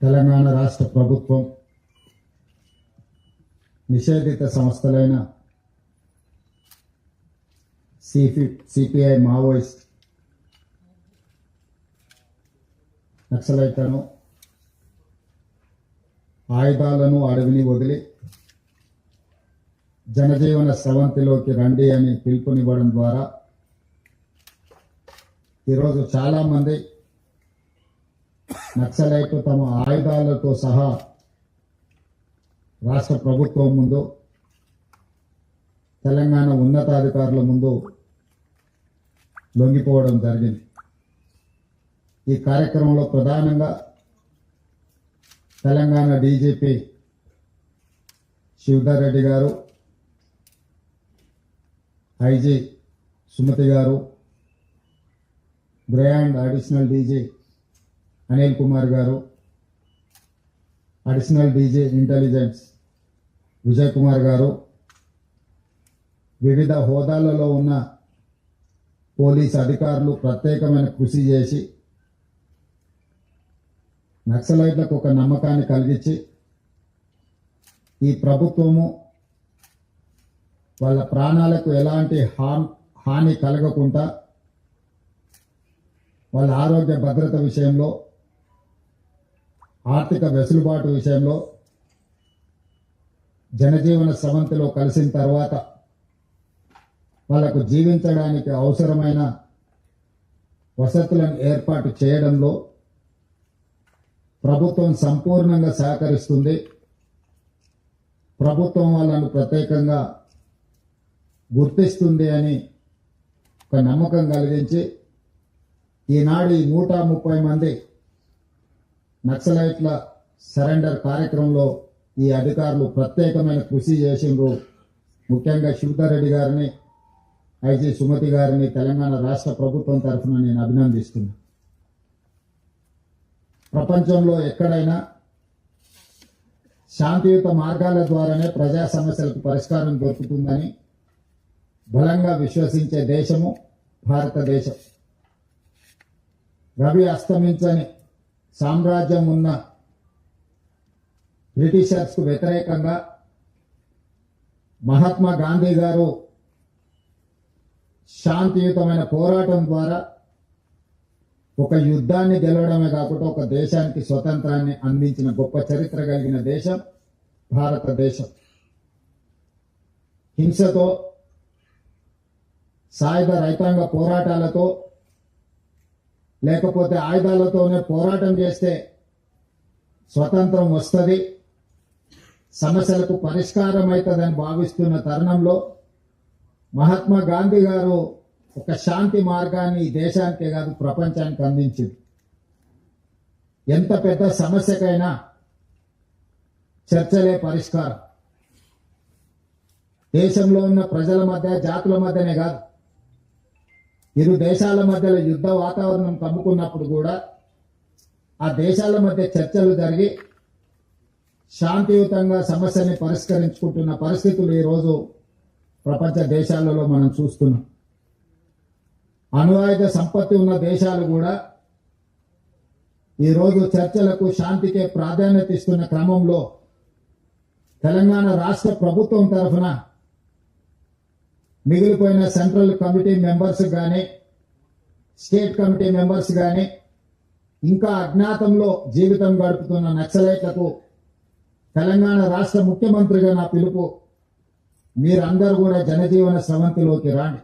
తెలంగాణ రాష్ట్ర ప్రభుత్వం నిషేధిత సంస్థలైన సిపిఐ మావోయిస్ట్ నక్సలైట్లను ఆయుధాలను అడవిని వదిలి జనజీవన స్రవంతిలోకి రండి అని పిలుపునివ్వడం ద్వారా ఈరోజు చాలామంది నక్సలైట్లు తమ ఆయుధాలతో సహా రాష్ట్ర ప్రభుత్వం ముందు, తెలంగాణ ఉన్నతాధికారుల ముందు లొంగిపోవడం జరిగింది. ఈ కార్యక్రమంలో ప్రధానంగా తెలంగాణ డీజీపీ శివధర్ రెడ్డి గారు, ఐజీ సుమతి గారు, బ్రాండ్ అడిషనల్ డీజీ అనిల్ కుమార్ గారు, additional DG intelligence Vijay Kumar గారు, వివిధ హోదాలలో ఉన్న పోలీసు అధికారులు ప్రత్యేకమైన కృషి చేసి నక్సలైట్లకు ఒక నమ్మకాన్ని కలిగించి ఈ ప్రభుత్వము వాళ్ళ ప్రాణాలకు ఎలాంటి హాని కలగకుండా వాళ్ళ ఆరోగ్య భద్రత విషయంలో, ఆర్థిక వెసులుబాటు విషయంలో, జనజీవన స్రవంతిలో కలిసిన తర్వాత వాళ్లకు జీవించడానికి అవసరమైన వసతులను ఏర్పాటు చేయడంలో ప్రభుత్వం సంపూర్ణంగా సహకరిస్తుంది. ప్రభుత్వం వాళ్ళను ప్రత్యేకంగా గుర్తిస్తుంది అని ఒక నమ్మకం కలిగించి ఈనాడు ఈ 130 మంది నక్సలైట్ల సరెండర్ కార్యక్రమంలో ఈ అధికారులు ప్రత్యేకమైన కృషి చేసిండ్రు. ముఖ్యంగా శివధర్ రెడ్డి గారిని, ఐజీ సుమతి గారిని తెలంగాణ రాష్ట్ర ప్రభుత్వం తరఫున నేను అభినందిస్తున్నాను. ప్రపంచంలో ఎక్కడైనా శాంతియుత మార్గాల ద్వారానే ప్రజా సమస్యలకు పరిష్కారం దొరుకుతుందని బలంగా విశ్వసించే దేశము భారతదేశం. రవి అస్తమించని సామ్రాజ్యం ఉన్న బ్రిటిషర్స్కు వ్యతిరేకంగా మహాత్మా గాంధీ గారు శాంతియుతమైన పోరాటం ద్వారా ఒక యుద్ధాన్ని గెలవడమే కాకుండా ఒక దేశానికి స్వతంత్రాన్ని అందించిన గొప్ప చరిత్ర కలిగిన దేశం భారతదేశం. హింసతో, సాయుధ రైతాంగ పోరాటాలతో, లేకపోతే ఆయుధాలతోనే పోరాటం చేస్తే స్వతంత్రం వస్తుంది, సమస్యలకు పరిష్కారం అవుతుందని భావిస్తున్న తరుణంలో మహాత్మా గాంధీ గారు ఒక శాంతి మార్గాన్ని ఈ దేశానికే కాదు ప్రపంచానికి అందించింది. ఎంత పెద్ద సమస్యకైనా చర్చలే పరిష్కారం. దేశంలో ఉన్న ప్రజల మధ్య, జాతుల మధ్యనే కాదు, ఇరు దేశాల మధ్యలో యుద్ధ వాతావరణం కమ్ముకున్నప్పుడు కూడా ఆ దేశాల మధ్య చర్చలు జరిగి శాంతియుతంగా సమస్యని పరిష్కరించుకుంటున్న పరిస్థితులు ఈరోజు ప్రపంచ దేశాలలో మనం చూస్తున్నాం. అణువాయుధ సంపత్తి ఉన్న దేశాలు కూడా ఈరోజు చర్చలకు, శాంతికే ప్రాధాన్యత ఇస్తున్న క్రమంలో తెలంగాణ రాష్ట్ర ప్రభుత్వం తరఫున మిగిలిపోయిన సెంట్రల్ కమిటీ మెంబర్స్ కానీ, స్టేట్ కమిటీ మెంబర్స్ కానీ, ఇంకా అజ్ఞాతంలో జీవితం గడుపుతున్న నక్సలైట్లకు తెలంగాణ రాష్ట్ర ముఖ్యమంత్రిగా నా పిలుపు, మీరందరూ కూడా జనజీవన స్రవంతిలోకి రాండి.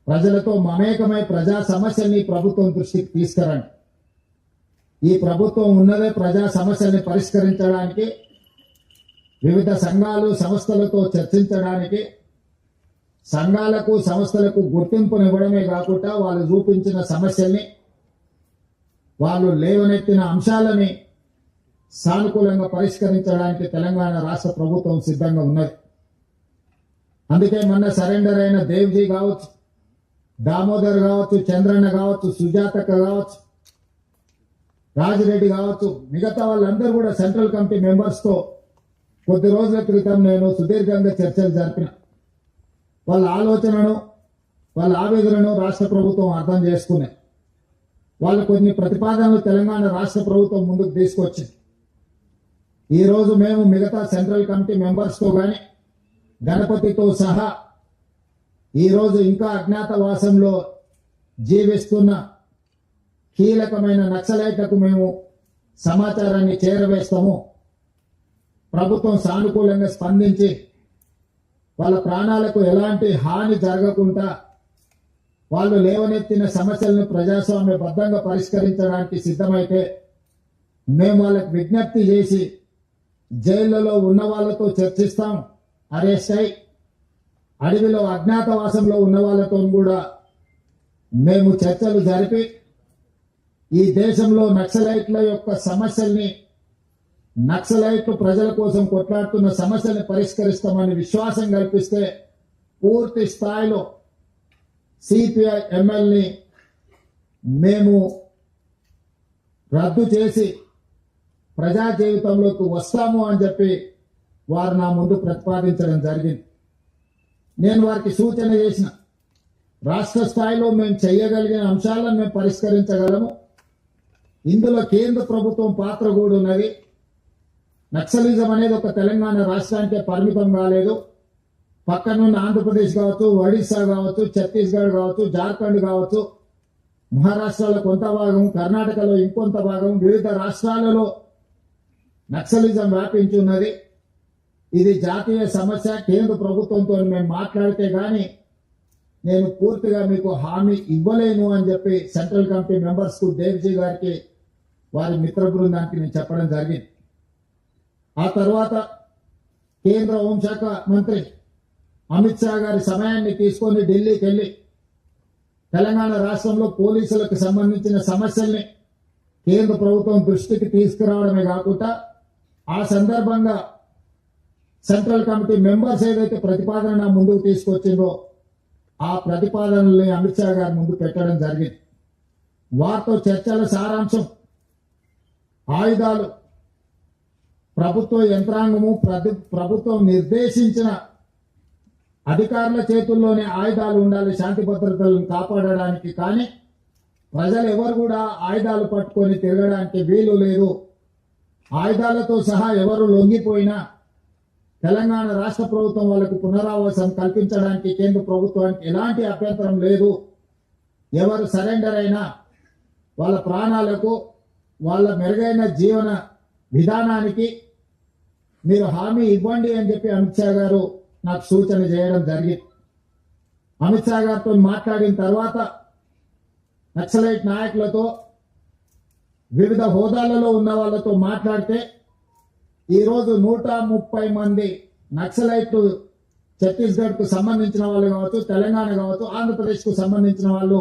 ప్రజలతో మమేకమై ప్రజా సమస్యల్ని ప్రభుత్వం దృష్టికి తీసుకురండి. ఈ ప్రభుత్వం ఉన్నదే ప్రజా సమస్యల్ని పరిష్కరించడానికి, వివిధ సంఘాలు, సంస్థలతో చర్చించడానికి, సంఘాలకు, సంస్థలకు గుర్తింపునివ్వడమే కాకుండా వాళ్ళు చూపించిన సమస్యల్ని, వాళ్ళు లేవనెత్తిన అంశాలని సానుకూలంగా పరిష్కరించడానికి తెలంగాణ రాష్ట్ర ప్రభుత్వం సిద్ధంగా ఉన్నది. అందుకే మొన్న సరెండర్ అయిన దేవ్జీ కావచ్చు, దామోదర్ కావచ్చు, చంద్రన్న కావచ్చు, సుజాతక్క కావచ్చు, రాజిరెడ్డి కావచ్చు, మిగతా వాళ్ళందరూ కూడా సెంట్రల్ కమిటీ మెంబర్స్ తో కొద్ది రోజుల క్రితం నేను సుదీర్ఘంగా చర్చలు జరిపిన. వాళ్ళ ఆలోచనను, వాళ్ళ ఆవేదనను రాష్ట్ర ప్రభుత్వం అర్థం చేసుకునే వాళ్ళు కొన్ని ప్రతిపాదనలు తెలంగాణ రాష్ట్ర ప్రభుత్వం ముందుకు తీసుకొచ్చింది. ఈ రోజు మేము మిగతా సెంట్రల్ కమిటీ మెంబర్స్తో కానీ గణపతితో సహా ఈరోజు ఇంకా అజ్ఞాతవాసంలో జీవిస్తున్న కీలకమైన నక్సలైట్లకు మేము సమాచారాన్ని చేరవేస్తాము. ప్రభుత్వం సానుకూలంగా స్పందించి వాళ్ళ ప్రాణాలకు ఎలాంటి హాని జరగకుండా వాళ్ళు లేవనెత్తిన సమస్యలను ప్రజాస్వామ్యబద్ధంగా పరిష్కరించడానికి సిద్ధమైతే మేము వాళ్ళకు విజ్ఞప్తి చేసి జైళ్లలో ఉన్న వాళ్ళతో చర్చిస్తాం. అరెస్ట్ అయి అడవిలో అజ్ఞాతవాసంలో ఉన్న వాళ్ళతో కూడా మేము చర్చలు జరిపి ఈ దేశంలో నక్సలైట్ల యొక్క సమస్యల్ని, నక్సలైట్లు ప్రజల కోసం కొట్లాడుతున్న సమస్యల్ని పరిష్కరిస్తామని విశ్వాసం కల్పిస్తే పూర్తి స్థాయిలో సిపిఐ ఎంఎల్ని మేము రద్దు చేసి ప్రజా జీవితంలోకి వస్తాము అని చెప్పి వారు నా ముందు ప్రతిపాదించడం జరిగింది. నేను వారికి సూచన చేసిన రాష్ట్ర స్థాయిలో మేము చేయగలిగిన అంశాలను మేము పరిష్కరించగలము. ఇందులో కేంద్ర ప్రభుత్వం పాత్ర కూడా ఉన్నది. నక్సలిజం అనేది ఒక తెలంగాణ రాష్ట్రానికే పరిమితం కాలేదు. పక్కనున్న ఆంధ్రప్రదేశ్ కావచ్చు, ఒడిశా కావచ్చు, ఛత్తీస్గఢ్ కావచ్చు, జార్ఖండ్ కావచ్చు, మహారాష్ట్రలో కొంత భాగం, కర్ణాటకలో ఇంకొంత భాగం, వివిధ రాష్ట్రాలలో నక్సలిజం వ్యాపించి ఉన్నది. ఇది జాతీయ సమస్య. కేంద్ర ప్రభుత్వంతో మేము మాట్లాడితే గాని నేను పూర్తిగా మీకు హామీ ఇవ్వలేను అని చెప్పి సెంట్రల్ కమిటీ మెంబర్స్ కు దేవ్జీ గారికి వారి మిత్ర బృందానికి నేను చెప్పడం జరిగింది. ఆ తర్వాత కేంద్ర హోంశాఖ మంత్రి అమిత్ షా గారి సమయాన్ని తీసుకొని ఢిల్లీకి వెళ్లి తెలంగాణ రాష్ట్రంలో పోలీసులకు సంబంధించిన సమస్యల్ని కేంద్ర ప్రభుత్వం దృష్టికి తీసుకురావడమే కాకుండా ఆ సందర్భంగా సెంట్రల్ కమిటీ మెంబర్స్ ఏదైతే ప్రతిపాదన ముందుకు తీసుకొచ్చిందో ఆ ప్రతిపాదనల్ని అమిత్ షా గారి ముందు పెట్టడం జరిగింది. వారితో చర్చల సారాంశం ఆయుధాలు ప్రభుత్వ యంత్రాంగము, ప్రభుత్వం నిర్దేశించిన అధికారుల చేతుల్లోనే ఆయుధాలు ఉండాలి శాంతి భద్రతలను కాపాడడానికి. కానీ ప్రజలు ఎవరు కూడా ఆయుధాలు పట్టుకొని తిరగడానికి వీలు లేదు. ఆయుధాలతో సహా ఎవరు లొంగిపోయినా తెలంగాణ రాష్ట్ర ప్రభుత్వం వాళ్ళకు పునరావాసం కల్పించడానికి కేంద్ర ప్రభుత్వానికి ఎలాంటి అభ్యంతరం లేదు. ఎవరు సరెండర్ అయినా వాళ్ళ ప్రాణాలకు, వాళ్ళ మెరుగైన జీవన విధానానికి మీరు హామీ ఇవ్వండి అని చెప్పి అమిత్ షా గారు నాకు సూచన చేయడం జరిగింది. అమిత్ షా గారితో మాట్లాడిన తర్వాత నక్సలైట్ నాయకులతో, వివిధ హోదాలలో ఉన్న వాళ్ళతో మాట్లాడితే ఈరోజు 130 మంది నక్సలైట్లు ఛత్తీస్గఢ్ కు సంబంధించిన వాళ్ళు కావచ్చు, తెలంగాణ కావచ్చు, ఆంధ్రప్రదేశ్ కు సంబంధించిన వాళ్ళు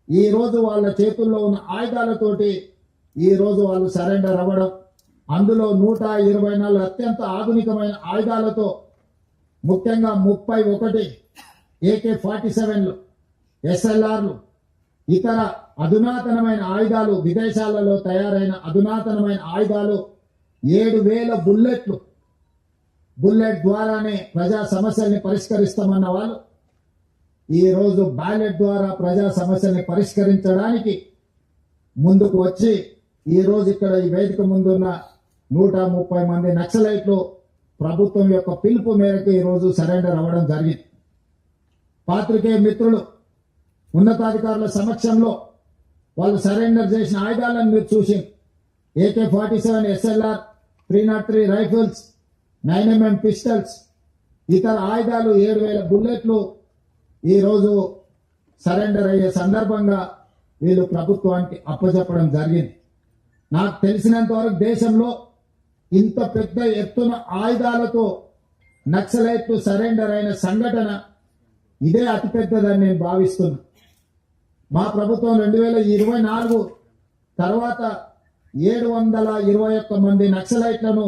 ఈ రోజు వాళ్ళ చేతుల్లో ఉన్న ఆయుధాలతోటి ఈ రోజు వాళ్ళు సరెండర్ అవ్వడం, అందులో 124 అత్యంత ఆధునికమైన ఆయుధాలతో, ముఖ్యంగా 31 AK-47లు, SLRలు, ఇతర అధునాతనమైన ఆయుధాలు, విదేశాలలో తయారైన అధునాతనమైన ఆయుధాలు, 7,000 బుల్లెట్లు, బుల్లెట్ ద్వారానే ప్రజా సమస్యల్ని పరిష్కరిస్తామన్న వాళ్ళు ఈ రోజు బ్యాలెట్ ద్వారా ప్రజా సమస్యల్ని పరిష్కరించడానికి ముందుకు వచ్చి ఈ రోజు ఇక్కడ ఈ వేదిక ముందున్న 130 మంది నక్సలైట్లు ప్రభుత్వం యొక్క పిలుపు మేరకు ఈ రోజు సరెండర్ అవ్వడం జరిగింది. పాత్రికేయ మిత్రులు, ఉన్నతాధికారుల సమక్షంలో వాళ్ళు సరెండర్ చేసిన ఆయుధాలను మీరు చూసి AK-47 SLR, 303 rifles, 9mm pistols, ఇతర ఆయుధాలు, 7,000 బుల్లెట్లు ఈ రోజు సరెండర్ అయ్యే సందర్భంగా వీళ్ళు ప్రభుత్వానికి అప్పచెప్పడం జరిగింది. నాకు తెలిసినంత వరకు దేశంలో ఇంత పెద్ద ఎత్తున ఆయుధాలతో నక్సలైట్లు సరెండర్ అయిన సంఘటన ఇదే అతిపెద్దదని నేను భావిస్తున్నా. మా ప్రభుత్వం 2024 తర్వాత 721 మంది నక్సలైట్లను,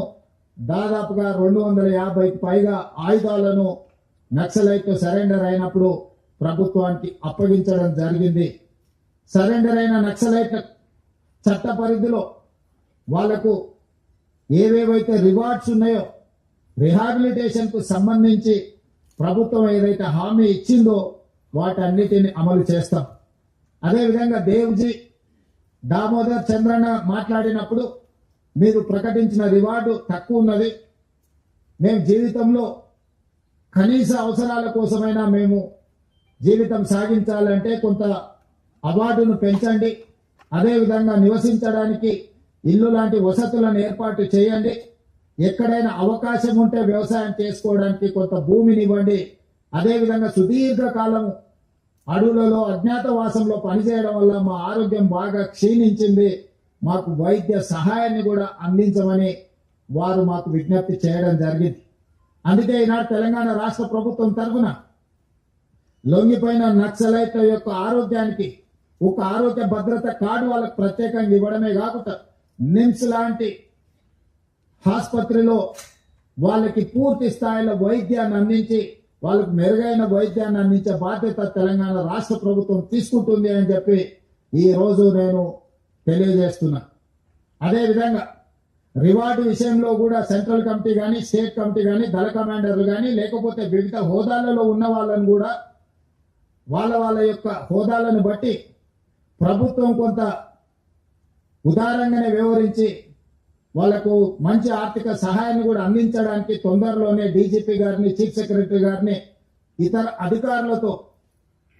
దాదాపుగా 250కి పైగా ఆయుధాలను నక్సలైట్లు సరెండర్ అయినప్పుడు ప్రభుత్వానికి అప్పగించడం జరిగింది. సరెండర్ అయిన నక్సలైట్ల చట్ట పరిధిలో వాళ్లకు ఏవేవైతే రివార్డ్స్ ఉన్నాయో, రిహాబిలిటేషన్ కు సంబంధించి ప్రభుత్వం ఏదైతే హామీ ఇచ్చిందో వాటన్నిటిని అమలు చేస్తాం. అదేవిధంగా దేవ్జీ దామోదర్ చంద్రన్న మాట్లాడినప్పుడు మీరు ప్రకటించిన రివార్డు తక్కువ ఉన్నది, మేము జీవితంలో కనీస అవసరాల కోసమైనా మేము జీవితం సాగించాలంటే కొంత అవార్డును పెంచండి, అదేవిధంగా నివసించడానికి ఇల్లు లాంటి వసతులను ఏర్పాటు చేయండి, ఎక్కడైనా అవకాశం ఉంటే వ్యవసాయం చేసుకోవడానికి కొంత భూమిని ఇవ్వండి, అదేవిధంగా సుదీర్ఘకాలం అడవులలో అజ్ఞాతవాసంలో పనిచేయడం వల్ల మా ఆరోగ్యం బాగా క్షీణించింది, మాకు వైద్య సహాయాన్ని కూడా అందించమని వారు మాకు విజ్ఞప్తి చేయడం జరిగింది. అందుకే ఈనాడు తెలంగాణ రాష్ట్ర ప్రభుత్వం తరఫున లొంగిపోయిన నక్సలైట్ల యొక్క ఆరోగ్యానికి ఒక ఆరోగ్య భద్రత కార్డు వాళ్ళకు ప్రత్యేకంగా ఇవ్వడమే కాకుండా నిమ్స్ లాంటి ఆసుపత్రిలో వాళ్ళకి పూర్తి స్థాయిలో వైద్యాన్ని అందించి వాళ్ళకు మెరుగైన వైద్యాన్ని అందించే బాధ్యత తెలంగాణ రాష్ట్ర ప్రభుత్వం తీసుకుంటుంది అని చెప్పి ఈ రోజు నేను తెలియజేస్తున్నా. అదేవిధంగా రివార్డు విషయంలో కూడా సెంట్రల్ కమిటీ కానీ స్టేట్ కమిటీ కానీ దళ కమాండర్లు కానీ లేకపోతే వివిధ హోదాలలో ఉన్న వాళ్ళని కూడా వాళ్ళ యొక్క హోదాలను బట్టి ప్రభుత్వం కొంత ఉదారంగానే వ్యవహరించి వాళ్లకు మంచి ఆర్థిక సహాయాన్ని కూడా అందించడానికి తొందరలోనే డీజీపీ గారిని, చీఫ్ సెక్రటరీ గారిని, ఇతర అధికారులతో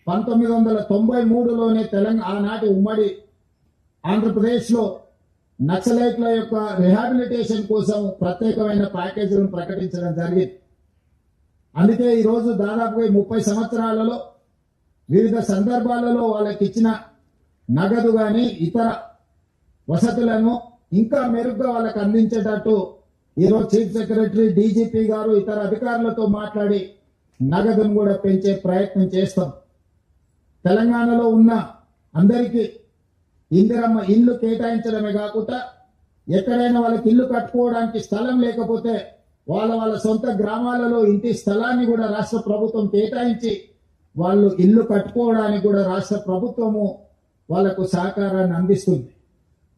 1993లోనే తెలంగాణ ఆనాటి ఉమ్మడి ఆంధ్రప్రదేశ్లో నక్సలైట్ల యొక్క రిహాబిలిటేషన్ కోసం ప్రత్యేకమైన ప్యాకేజీలను ప్రకటించడం జరిగింది. అందుకే ఈరోజు దాదాపుగా 30 సంవత్సరాలలో వివిధ సందర్భాలలో వాళ్ళకి ఇచ్చిన నగదు కానీ ఇతర వసతులను ఇంకా మెరుగ్గా వాళ్ళకి అందించేటట్టు ఈరోజు చీఫ్ సెక్రటరీ, డీజీపీ గారు ఇతర అధికారులతో మాట్లాడి నగదును కూడా పెంచే ప్రయత్నం చేస్తాం. తెలంగాణలో ఉన్న అందరికీ ఇందిరమ్మ ఇల్లు కేటాయించడమే కాకుండా ఎక్కడైనా వాళ్ళకి ఇల్లు కట్టుకోవడానికి స్థలం లేకపోతే వాళ్ళ సొంత గ్రామాలలో ఇంటి స్థలాన్ని కూడా రాష్ట్ర ప్రభుత్వం కేటాయించి వాళ్ళు ఇల్లు కట్టుకోవడానికి కూడా రాష్ట్ర ప్రభుత్వము వాళ్లకు సహకారాన్ని అందిస్తుంది.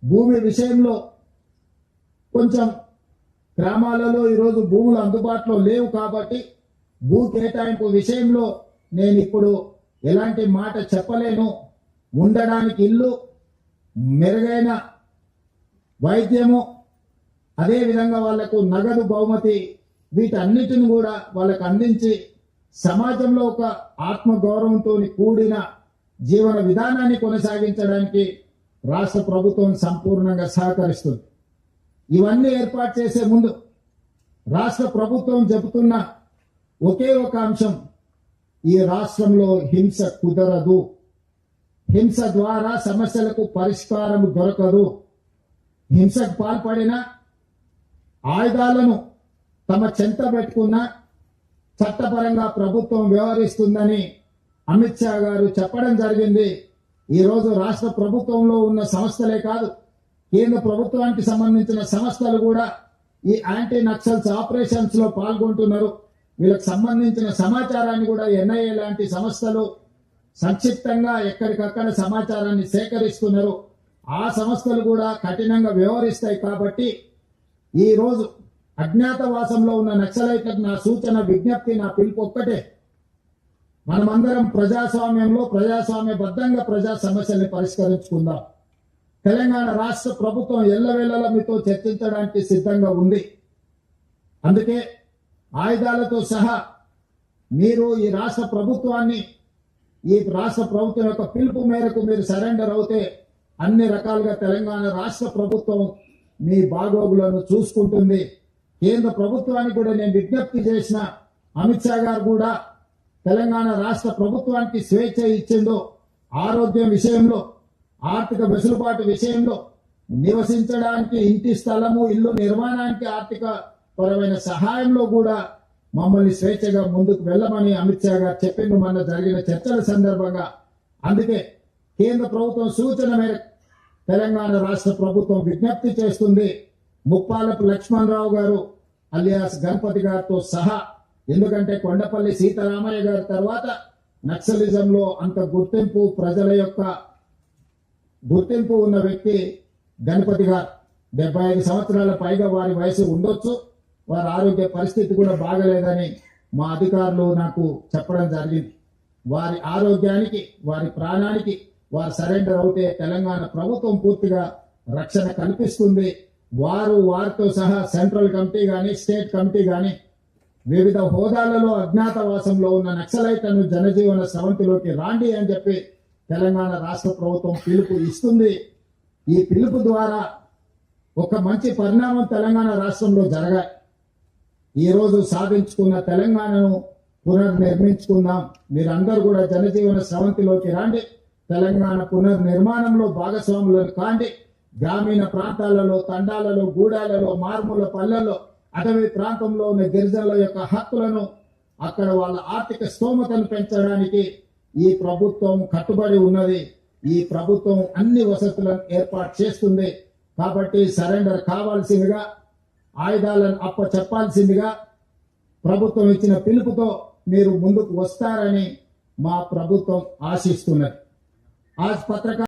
భూమి విషయంలో కొంచెం గ్రామాలలో ఈరోజు భూములు అందుబాటులో లేవు కాబట్టి భూ కేటాయింపు విషయంలో నేను ఇప్పుడు ఎలాంటి మాట చెప్పలేను. ఉండడానికి ఇల్లు, మెరుగైన వైద్యము, అదేవిధంగా వాళ్లకు నగదు బహుమతి, వీటన్నిటిని కూడా వాళ్ళకు అందించి సమాజంలో ఒక ఆత్మగౌరవంతో కూడిన జీవన విధానాన్ని కొనసాగించడానికి రాష్ట్ర ప్రభుత్వం సంపూర్ణంగా సహకరిస్తుంది. ఇవన్నీ ఏర్పాటు చేసే ముందు రాష్ట్ర ప్రభుత్వం చెబుతున్న ఒకే ఒక అంశం, ఈ రాష్ట్రంలో హింస కుదరదు, హింస ద్వారా సమస్యలకు పరిష్కారం దొరకదు, హింసకు పాల్పడిన ఆయుధాలను తమ చెంత పెట్టుకున్న చట్టపరంగా ప్రభుత్వం వ్యవహరిస్తుందని అమిత్ షా గారు చెప్పడం జరిగింది. ఈరోజు రాష్ట్ర ప్రభుత్వంలో ఉన్న సంస్థలే కాదు, కేంద్ర ప్రభుత్వానికి సంబంధించిన సంస్థలు కూడా ఈ యాంటీ నక్సల్స్ ఆపరేషన్స్ లో పాల్గొంటున్నారు. వీళ్ళకి సంబంధించిన సమాచారాన్ని కూడా ఎన్ఐఏ లాంటి సంస్థలు సంక్షిప్తంగా ఎక్కడికక్కడ సమాచారాన్ని సేకరిస్తున్నారు. ఆ సంస్థలు కూడా కఠినంగా వ్యవహరిస్తాయి. కాబట్టి ఈ రోజు అజ్ఞాతవాసంలో ఉన్న నక్సలైట్లకు నా సూచన, విజ్ఞప్తి, నా పిలుపు ఒక్కటే, మనమందరం ప్రజాస్వామ్యంలో ప్రజాస్వామ్యబద్ధంగా ప్రజా సమస్యల్ని పరిష్కరించుకుందాం. తెలంగాణ రాష్ట్ర ప్రభుత్వం ఎల్లవేళలా మీతో చర్చించడానికి సిద్ధంగా ఉంది. అందుకే ఆయుధాలతో సహా మీరు ఈ రాష్ట్ర ప్రభుత్వం యొక్క పిలుపు మేరకు మీరు సరెండర్ అవుతే అన్ని రకాలుగా తెలంగాణ రాష్ట్ర ప్రభుత్వం మీ బాగోగులను చూసుకుంటుంది. కేంద్ర ప్రభుత్వానికి కూడా నేను విజ్ఞప్తి చేసిన, అమిత్ షా గారు కూడా తెలంగాణ రాష్ట్ర ప్రభుత్వానికి స్వేచ్ఛ ఇచ్చిందో, ఆరోగ్యం విషయంలో, ఆర్థిక వెసులుబాటు విషయంలో, నివసించడానికి ఇంటి స్థలము, ఇల్లు నిర్మాణానికి ఆర్థిక పరమైన సహాయంలో కూడా మమ్మల్ని స్వేచ్ఛగా ముందుకు వెళ్ళమని అమిత్ షా గారు చెప్పిండు మొన్న జరిగిన చర్చల సందర్భంగా. అందుకే కేంద్ర ప్రభుత్వం సూచన మేరకు తెలంగాణ రాష్ట్ర ప్రభుత్వం విజ్ఞప్తి చేస్తుంది, ముప్పాలపు లక్ష్మణరావు గారు అలియాస్ గణపతి గారితో సహా, ఎందుకంటే కొండపల్లి సీతారామయ్య గారి తర్వాత నక్సలిజంలో అంత గుర్తింపు, ప్రజల యొక్క గుర్తింపు ఉన్న వ్యక్తి గణపతి గారు. 75 సంవత్సరాల పైగా వారి వయసు ఉండొచ్చు, వారి ఆరోగ్య పరిస్థితి కూడా బాగలేదని మా అధికారులు నాకు చెప్పడం జరిగింది. వారి ఆరోగ్యానికి, వారి ప్రాణానికి వారు సరెండర్ అవుతే తెలంగాణ ప్రభుత్వం పూర్తిగా రక్షణ కల్పిస్తుంది. వారితో సహా సెంట్రల్ కమిటీ కానీ స్టేట్ కమిటీ కానీ వివిధ హోదాలలో అజ్ఞాతవాసంలో ఉన్న నక్సలైట్లను జనజీవన స్రవంతిలోకి రాండి అని చెప్పి తెలంగాణ రాష్ట్ర ప్రభుత్వం పిలుపు ఇస్తుంది. ఈ పిలుపు ద్వారా ఒక మంచి పరిణామం తెలంగాణ రాష్ట్రంలో జరగాలి. ఈరోజు సాధించుకున్న తెలంగాణను పునర్నిర్మించుకుందాం. మీరందరూ కూడా జనజీవన స్రవంతిలోకి రాండి. తెలంగాణ పునర్నిర్మాణంలో భాగస్వాములను కాండి. గ్రామీణ ప్రాంతాలలో, తండాలలో, గూడాలలో, మారుమూల పల్లెల్లో, అటవీ ప్రాంతంలో ఉన్న గిరిజనుల యొక్క హక్కులను, అక్కడ వాళ్ళ ఆర్థిక స్తోమతను పెంచడానికి ఈ ప్రభుత్వం కట్టుబడి ఉన్నది. ఈ ప్రభుత్వం అన్ని వసతులను ఏర్పాటు చేస్తుంది. కాబట్టి సరెండర్ కావాల్సిందిగా, ఆయుధాలను చెప్పాల్సిందిగా ప్రభుత్వం ఇచ్చిన పిలుపుతో మీరు ముందుకు వస్తారని మా ప్రభుత్వం ఆశిస్తున్నది. आज पत्रकार